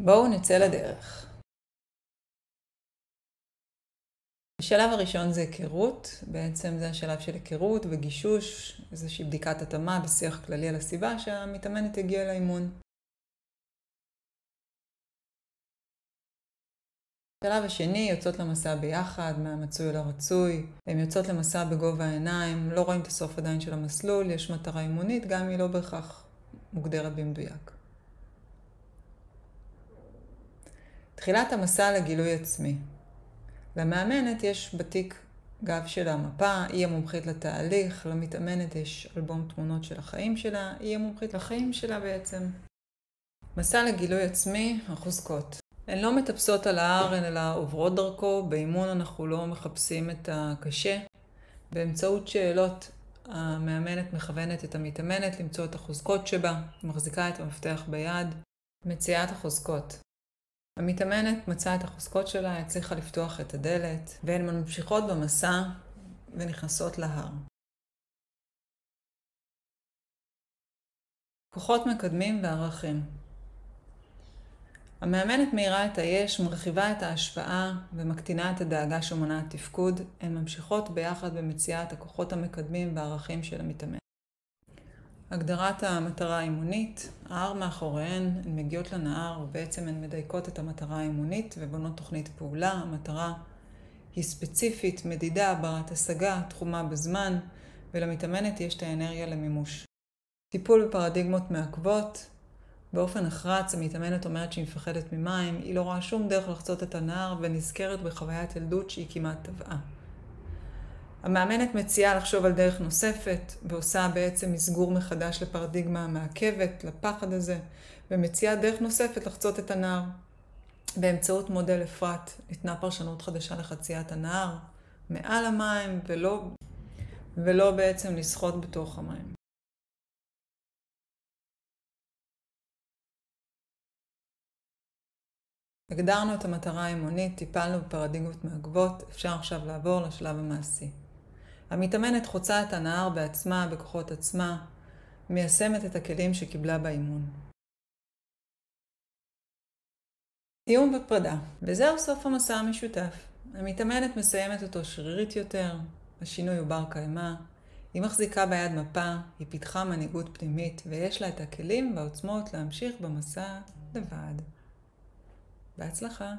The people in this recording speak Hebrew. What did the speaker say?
בואו נצא לדרך. השלב הראשון זה היכרות, בעצם זה השלב של היכרות וגישוש, איזושהי בדיקת התאמה בשיח כללי על הסיבה שהמתאמנת הגיעה לאימון. השלב השני, יוצאות למסע ביחד, מהמצוי לרצוי. הן יוצאות למסע בגובה העיניים, לא רואים את הסוף עדיין של המסלול, יש מטרה אימונית, גם אם היא לא בהכרח מוגדרת במדויק. תחילת המסע לגילוי עצמי. למאמנת יש בתיק גב של המפה, היא המומחית לתהליך, למתאמנת יש אלבום תמונות של החיים שלה, היא המומחית לחיים שלה בעצם. מסע לגילוי עצמי, החוזקות. הן לא מטפסות על ההר אלא עוברות דרכו, באימון אנחנו לא מחפשים את הקשה. באמצעות שאלות המאמנת מכוונת את המתאמנת למצוא את החוזקות שבה, מחזיקה את המפתח ביד, מציאת החוזקות. המתאמנת מצאה את החוזקות שלה, הצליחה לפתוח את הדלת, והן ממשיכות במסע ונכנסות להר. כוחות מקדמים וערכים. המאמנת מאירה את היש, מרחיבה את ההשפעה ומקטינה את הדאגה שמונעת תפקוד. הן ממשיכות ביחד במציאת הכוחות המקדמים והערכים של המתאמן. הגדרת המטרה האימונית, ההר מאחוריהן, הן מגיעות לנהר ובעצם הן מדייקות את המטרה האימונית ובונות תוכנית פעולה. המטרה היא ספציפית, מדידה, ברת השגה, תחומה בזמן, ולמתאמנת יש את האנרגיה למימוש. טיפול בפרדיגמות מעכבות. באופן נחרץ, המתאמנת אומרת שהיא מפחדת ממים, היא לא רואה שום דרך לחצות את הנהר ונזכרת בחוויית ילדות שהיא כמעט טבעה. המאמנת מציעה לחשוב על דרך נוספת, ועושה בעצם מסגור מחדש לפרדיגמה המעכבת, לפחד הזה, ומציעה דרך נוספת לחצות את הנהר. באמצעות מודל אפרת, ניתנה פרשנות חדשה לחציית הנהר, מעל המים ולא בעצם לשחות בתוך המים. הגדרנו את המטרה האימונית, טיפלנו בפרדיגמות מעכבות, אפשר עכשיו לעבור לשלב המעשי. המתאמנת חוצה את הנהר בעצמה, בכוחות עצמה, מיישמת את הכלים שקיבלה באימון. סיום ופרידה, וזהו סוף המסע המשותף. המתאמנת מסיימת אותו שרירית יותר, השינוי הוא בר קיימא, היא מחזיקה ביד מפה, היא פיתחה מנהיגות פנימית, ויש לה את הכלים והעוצמות להמשיך במסע לבד. בהצלחה.